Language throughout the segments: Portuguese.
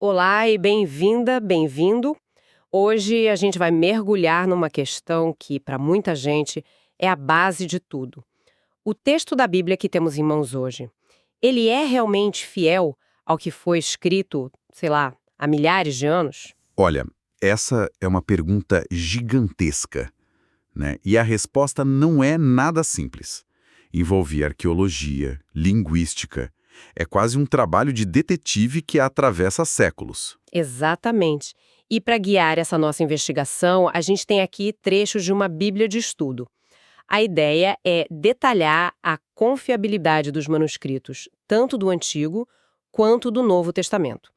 Olá e bem-vinda, bem-vindo. Hoje a gente vai mergulhar numa questão que, para muita gente, é a base de tudo. O texto da Bíblia que temos em mãos hoje, ele é realmente fiel ao que foi escrito, sei lá, há milhares de anos? Olha, essa é uma pergunta gigantesca, né? E a resposta não é nada simples. Envolve arqueologia, linguística. É quase um trabalho de detetive que atravessa séculos. Exatamente. E para guiar essa nossa investigação, a gente tem aqui trechos de uma Bíblia de estudo. A ideia é detalhar a confiabilidade dos manuscritos, tanto do Antigo quanto do Novo Testamento.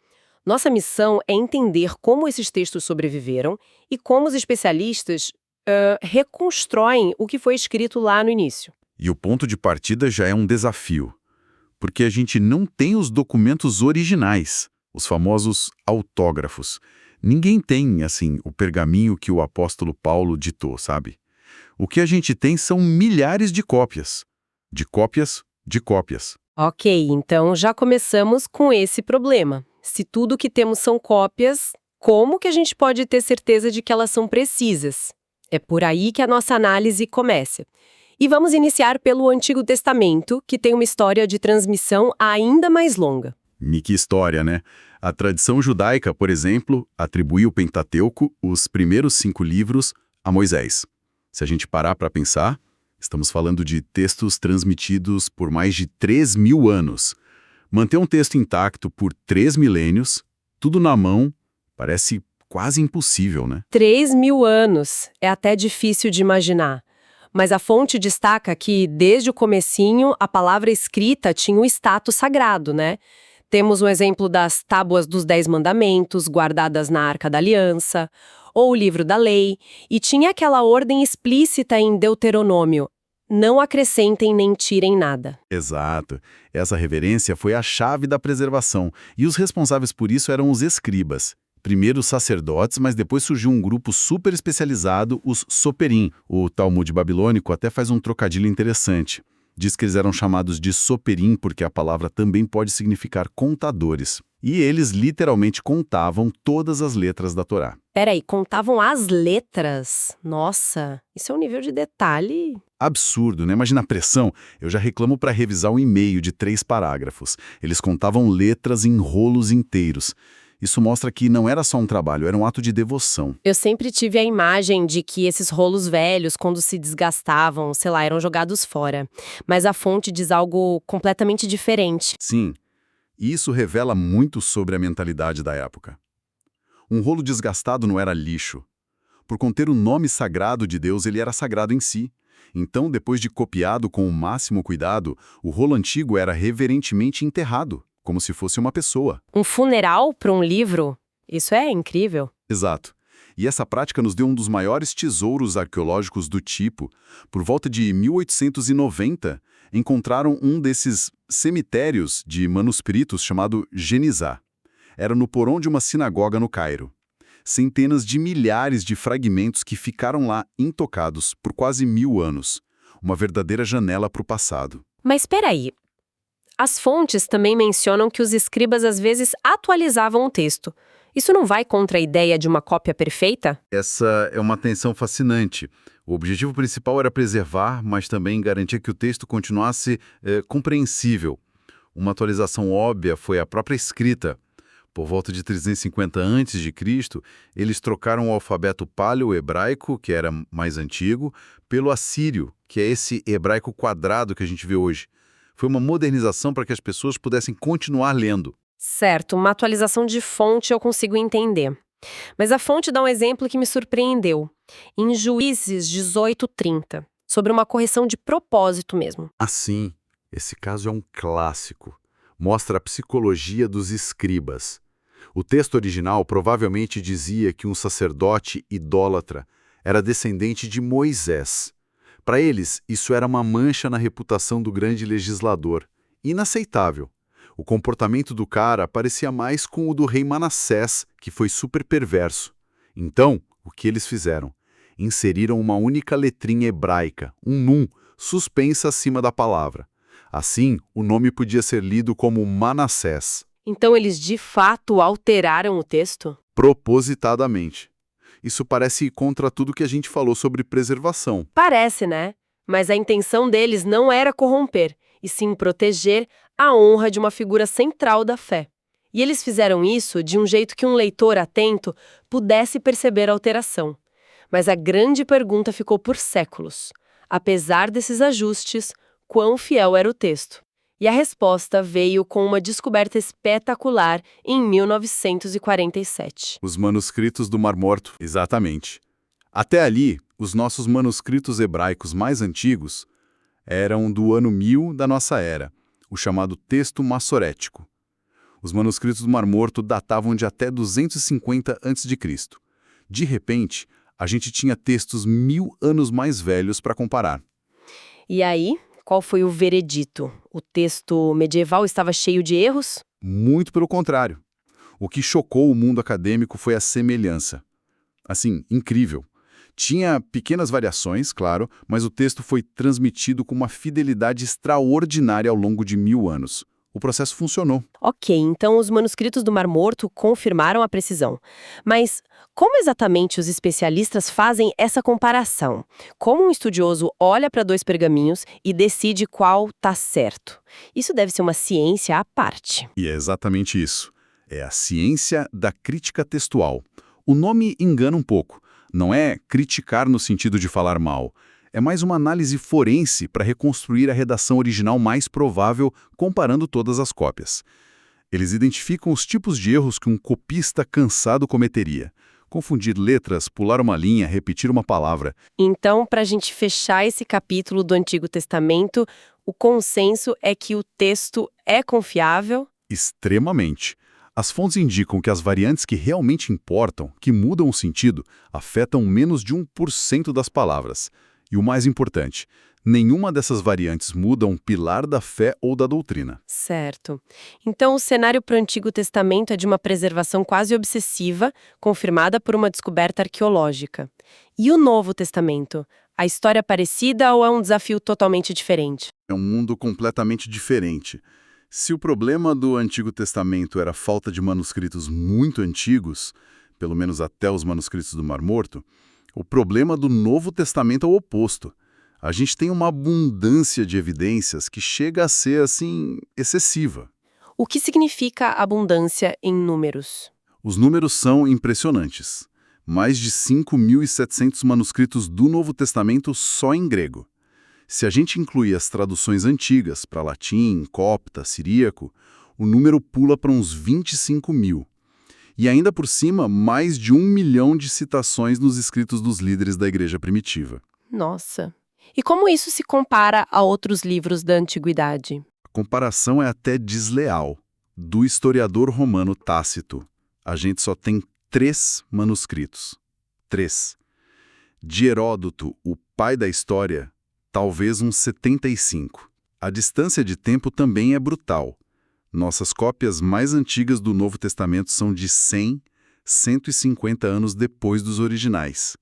Nossa missão é entender como esses textos sobreviveram e como os especialistas reconstroem o que foi escrito lá no início. E o ponto de partida já é um desafio, porque a gente não tem os documentos originais, os famosos autógrafos. Ninguém tem, assim, o pergaminho que o apóstolo Paulo ditou, sabe? O que a gente tem são milhares de cópias. De cópias de cópias. Ok, então já começamos com esse problema. Se tudo que temos são cópias, como que a gente pode ter certeza de que elas são precisas? É por aí que a nossa análise começa. E vamos iniciar pelo Antigo Testamento, que tem uma história de transmissão ainda mais longa. E que história, né? A tradição judaica, por exemplo, atribui o Pentateuco, os primeiros 5 livros, a Moisés. Se a gente parar para pensar, estamos falando de textos transmitidos por mais de 3.000 anos. Manter um texto intacto por 3 milênios, tudo na mão, parece quase impossível, né? 3.000 anos, é até difícil de imaginar. Mas a fonte destaca que, desde o comecinho, a palavra escrita tinha um status sagrado, né? Temos um exemplo das Tábuas dos 10 Mandamentos, guardadas na Arca da Aliança, ou o Livro da Lei, e tinha aquela ordem explícita em Deuteronômio: não acrescentem nem tirem nada. Exato. Essa reverência foi a chave da preservação, e os responsáveis por isso eram os escribas. Primeiro os sacerdotes, mas depois surgiu um grupo super especializado, os soperim. O Talmud babilônico até faz um trocadilho interessante. Diz que eles eram chamados de soperim porque a palavra também pode significar contadores. E eles literalmente contavam todas as letras da Torá. Peraí, contavam as letras? Nossa, isso é um nível de detalhe. Absurdo, né? Imagina a pressão. Eu já reclamo para revisar um e-mail de 3 parágrafos. Eles contavam letras em rolos inteiros. Isso mostra que não era só um trabalho, era um ato de devoção. Eu sempre tive a imagem de que esses rolos velhos, quando se desgastavam, sei lá, eram jogados fora. Mas a fonte diz algo completamente diferente. Sim, e isso revela muito sobre a mentalidade da época. Um rolo desgastado não era lixo. Por conter o nome sagrado de Deus, ele era sagrado em si. Então, depois de copiado com o máximo cuidado, o rolo antigo era reverentemente enterrado, como se fosse uma pessoa. Um funeral para um livro? Isso é incrível. Exato. E essa prática nos deu um dos maiores tesouros arqueológicos do tipo. Por volta de 1890, encontraram um desses cemitérios de manuscritos chamado Genizá. Era no porão de uma sinagoga no Cairo. Centenas de milhares de fragmentos que ficaram lá intocados por quase 1000 anos. Uma verdadeira janela para o passado. Mas espera aí. As fontes também mencionam que os escribas às vezes atualizavam o texto. Isso não vai contra a ideia de uma cópia perfeita? Essa é uma tensão fascinante. O objetivo principal era preservar, mas também garantir que o texto continuasse compreensível. Uma atualização óbvia foi a própria escrita. Por volta de 350 a.C., eles trocaram o alfabeto paleo-hebraico, que era mais antigo, pelo assírio, que é esse hebraico quadrado que a gente vê hoje. Foi uma modernização para que as pessoas pudessem continuar lendo. Certo, uma atualização de fonte eu consigo entender. Mas a fonte dá um exemplo que me surpreendeu. Em Juízes 18:30, sobre uma correção de propósito mesmo. Assim, esse caso é um clássico. Mostra a psicologia dos escribas. O texto original provavelmente dizia que um sacerdote idólatra era descendente de Moisés. Para eles, isso era uma mancha na reputação do grande legislador. Inaceitável. O comportamento do cara parecia mais com o do rei Manassés, que foi super perverso. Então, o que eles fizeram? Inseriram uma única letrinha hebraica, um nun, suspensa acima da palavra. Assim, o nome podia ser lido como Manassés. Então eles de fato alteraram o texto? Propositadamente. Isso parece ir contra tudo que a gente falou sobre preservação. Parece, né? Mas a intenção deles não era corromper, e sim proteger a honra de uma figura central da fé. E eles fizeram isso de um jeito que um leitor atento pudesse perceber a alteração. Mas a grande pergunta ficou por séculos. Apesar desses ajustes, quão fiel era o texto? E a resposta veio com uma descoberta espetacular em 1947. Os manuscritos do Mar Morto. Exatamente. Até ali, os nossos manuscritos hebraicos mais antigos eram do ano 1000 da nossa era, o chamado texto massorético. Os manuscritos do Mar Morto datavam de até 250 a.C. De repente, a gente tinha textos 1000 anos mais velhos para comparar. E aí, qual foi o veredito? O texto medieval estava cheio de erros? Muito pelo contrário. O que chocou o mundo acadêmico foi a semelhança. Assim, incrível. Tinha pequenas variações, claro, mas o texto foi transmitido com uma fidelidade extraordinária ao longo de 1000 anos. O processo funcionou. Ok, então os manuscritos do Mar Morto confirmaram a precisão. Mas como exatamente os especialistas fazem essa comparação? Como um estudioso olha para dois pergaminhos e decide qual está certo? Isso deve ser uma ciência à parte. E é exatamente isso. É a ciência da crítica textual. O nome engana um pouco. Não é criticar no sentido de falar mal. É mais uma análise forense para reconstruir a redação original mais provável, comparando todas as cópias. Eles identificam os tipos de erros que um copista cansado cometeria. Confundir letras, pular uma linha, repetir uma palavra. Então, para a gente fechar esse capítulo do Antigo Testamento, o consenso é que o texto é confiável? Extremamente. As fontes indicam que as variantes que realmente importam, que mudam o sentido, afetam menos de 1% das palavras. E o mais importante, nenhuma dessas variantes muda um pilar da fé ou da doutrina. Certo. Então, o cenário para o Antigo Testamento é de uma preservação quase obsessiva, confirmada por uma descoberta arqueológica. E o Novo Testamento? A história é parecida ou é um desafio totalmente diferente? É um mundo completamente diferente. Se o problema do Antigo Testamento era a falta de manuscritos muito antigos, pelo menos até os manuscritos do Mar Morto, o problema do Novo Testamento é o oposto. A gente tem uma abundância de evidências que chega a ser, assim, excessiva. O que significa abundância em números? Os números são impressionantes. Mais de 5.700 manuscritos do Novo Testamento só em grego. Se a gente incluir as traduções antigas para latim, copta, siríaco, o número pula para uns 25 mil. E ainda por cima, mais de 1 milhão de citações nos escritos dos líderes da igreja primitiva. Nossa! E como isso se compara a outros livros da antiguidade? A comparação é até desleal. Do historiador romano Tácito, a gente só tem 3 manuscritos. 3. De Heródoto, o pai da história, talvez uns 75. A distância de tempo também é brutal. Nossas cópias mais antigas do Novo Testamento são de 100, 150 anos depois dos originais.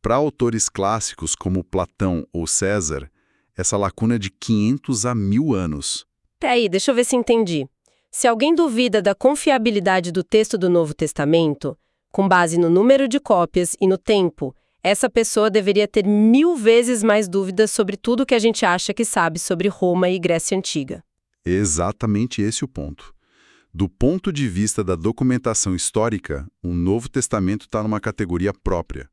Para autores clássicos como Platão ou César, essa lacuna é de 500 a 1000 anos. Peraí, deixa eu ver se entendi. Se alguém duvida da confiabilidade do texto do Novo Testamento, com base no número de cópias e no tempo, essa pessoa deveria ter 1000 vezes mais dúvidas sobre tudo que a gente acha que sabe sobre Roma e Grécia Antiga. Exatamente esse o ponto. Do ponto de vista da documentação histórica, o Novo Testamento está numa categoria própria.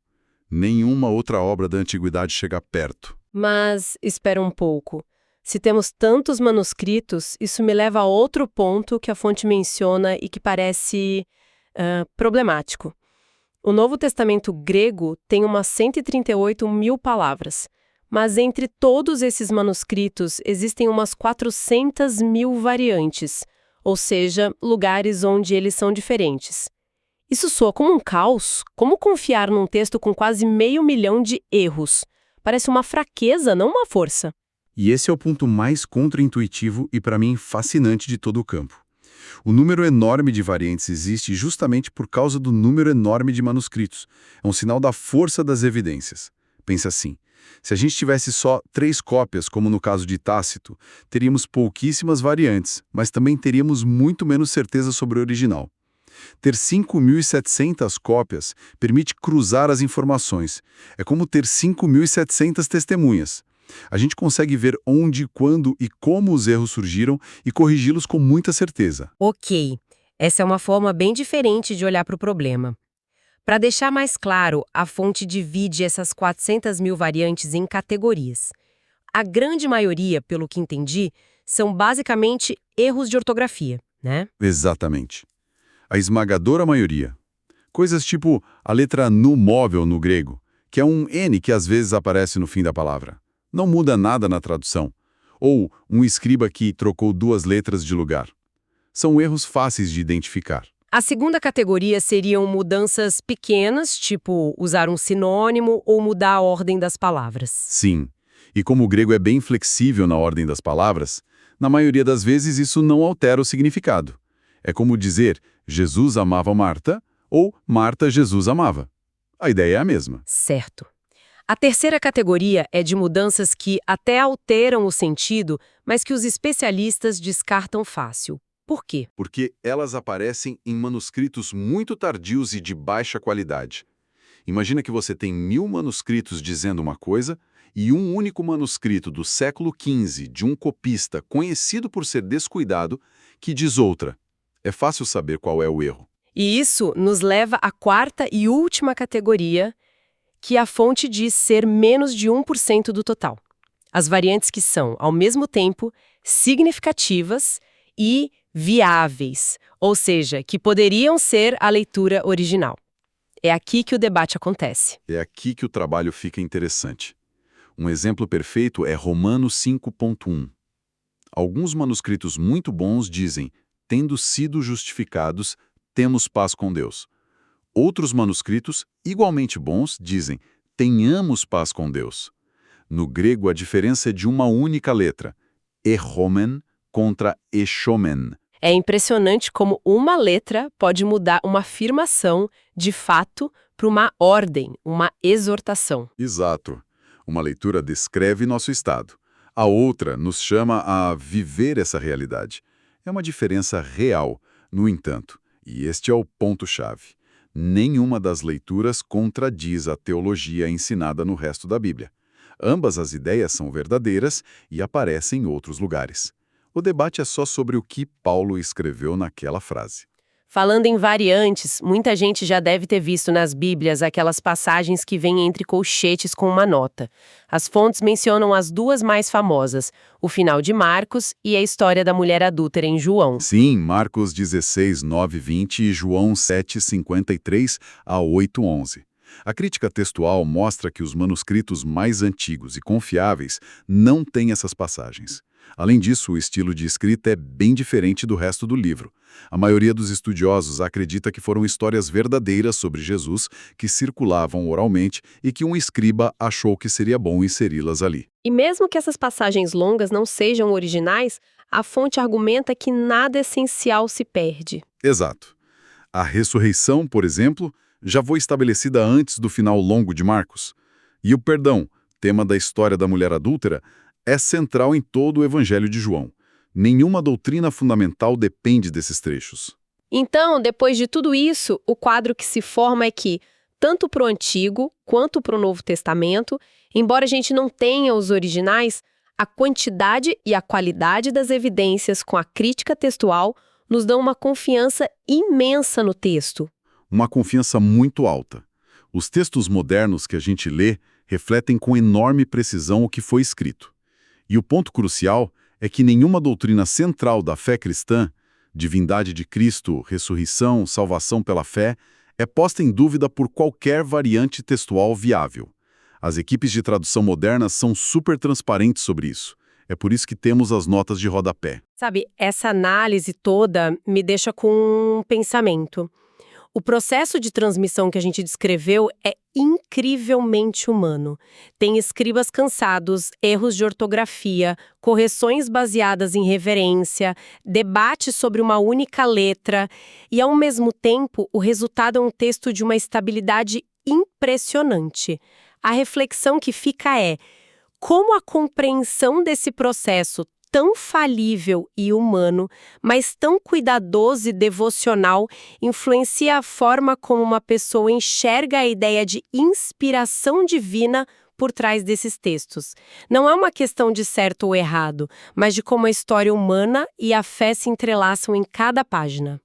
Nenhuma outra obra da antiguidade chega perto. Mas, espera um pouco. Se temos tantos manuscritos, isso me leva a outro ponto que a fonte menciona e que parece problemático. O Novo Testamento grego tem umas 138 mil palavras, mas entre todos esses manuscritos existem umas 400 mil variantes, ou seja, lugares onde eles são diferentes. Isso soa como um caos. Como confiar num texto com quase 500 mil de erros? Parece uma fraqueza, não uma força. E esse é o ponto mais contraintuitivo e, para mim, fascinante de todo o campo. O número enorme de variantes existe justamente por causa do número enorme de manuscritos. É um sinal da força das evidências. Pensa assim, Se a gente tivesse só 3 cópias, como no caso de Tácito, teríamos pouquíssimas variantes, mas também teríamos muito menos certeza sobre o original. Ter 5.700 cópias permite cruzar as informações. É como ter 5.700 testemunhas. A gente consegue ver onde, quando e como os erros surgiram e corrigi-los com muita certeza. Ok, essa é uma forma bem diferente de olhar para o problema. Para deixar mais claro, a fonte divide essas 400.000 variantes em categorias. A grande maioria, pelo que entendi, são basicamente erros de ortografia, né? Exatamente. A esmagadora maioria. Coisas tipo a letra nu móvel no grego, que é um N que às vezes aparece no fim da palavra. Não muda nada na tradução. Ou um escriba que trocou 2 letras de lugar. São erros fáceis de identificar. A segunda categoria seriam mudanças pequenas, tipo usar um sinônimo ou mudar a ordem das palavras. Sim. E como o grego é bem flexível na ordem das palavras, na maioria das vezes isso não altera o significado. É como dizer Jesus amava Marta ou Marta Jesus amava. A ideia é a mesma. Certo. A terceira categoria é de mudanças que até alteram o sentido, mas que os especialistas descartam fácil. Por quê? Porque elas aparecem em manuscritos muito tardios e de baixa qualidade. Imagina que você tem 1000 manuscritos dizendo uma coisa e um único manuscrito do século XV de um copista conhecido por ser descuidado que diz outra. É fácil saber qual é o erro. E isso nos leva à quarta e última categoria, que a fonte diz ser menos de 1% do total. As variantes que são, ao mesmo tempo, significativas e viáveis, ou seja, que poderiam ser a leitura original. É aqui que o debate acontece. É aqui que o trabalho fica interessante. Um exemplo perfeito é Romanos 5.1. Alguns manuscritos muito bons dizem, tendo sido justificados, temos paz com Deus. Outros manuscritos, igualmente bons, dizem, tenhamos paz com Deus. No grego, a diferença é de uma única letra, echomen contra eschomen. É impressionante como uma letra pode mudar uma afirmação, de fato, para uma ordem, uma exortação. Exato. Uma leitura descreve nosso estado. A outra nos chama a viver essa realidade. É uma diferença real, no entanto, e este é o ponto-chave. Nenhuma das leituras contradiz a teologia ensinada no resto da Bíblia. Ambas as ideias são verdadeiras e aparecem em outros lugares. O debate é só sobre o que Paulo escreveu naquela frase. Falando em variantes, muita gente já deve ter visto nas Bíblias aquelas passagens que vêm entre colchetes com uma nota. As fontes mencionam as 2 mais famosas, o final de Marcos e a história da mulher adúltera em João. Sim, Marcos 16, 9, 20 e João 7, 53 a 8, 11. A crítica textual mostra que os manuscritos mais antigos e confiáveis não têm essas passagens. Além disso, o estilo de escrita é bem diferente do resto do livro. A maioria dos estudiosos acredita que foram histórias verdadeiras sobre Jesus que circulavam oralmente e que um escriba achou que seria bom inseri-las ali. E mesmo que essas passagens longas não sejam originais, a fonte argumenta que nada essencial se perde. Exato. A ressurreição, por exemplo, já foi estabelecida antes do final longo de Marcos. E o perdão, tema da história da mulher adúltera, é central em todo o Evangelho de João. Nenhuma doutrina fundamental depende desses trechos. Então, depois de tudo isso, o quadro que se forma é que, tanto para o Antigo quanto para o Novo Testamento, embora a gente não tenha os originais, a quantidade e a qualidade das evidências com a crítica textual nos dão uma confiança imensa no texto. Uma confiança muito alta. Os textos modernos que a gente lê refletem com enorme precisão o que foi escrito. E o ponto crucial é que nenhuma doutrina central da fé cristã, divindade de Cristo, ressurreição, salvação pela fé, é posta em dúvida por qualquer variante textual viável. As equipes de tradução modernas são super transparentes sobre isso. É por isso que temos as notas de rodapé. Sabe, essa análise toda me deixa com um pensamento. O processo de transmissão que a gente descreveu é incrivelmente humano. Tem escribas cansados, erros de ortografia, correções baseadas em reverência, debates sobre uma única letra e, ao mesmo tempo, o resultado é um texto de uma estabilidade impressionante. A reflexão que fica é: como a compreensão desse processo tão falível e humano, mas tão cuidadoso e devocional, influencia a forma como uma pessoa enxerga a ideia de inspiração divina por trás desses textos. Não é uma questão de certo ou errado, mas de como a história humana e a fé se entrelaçam em cada página.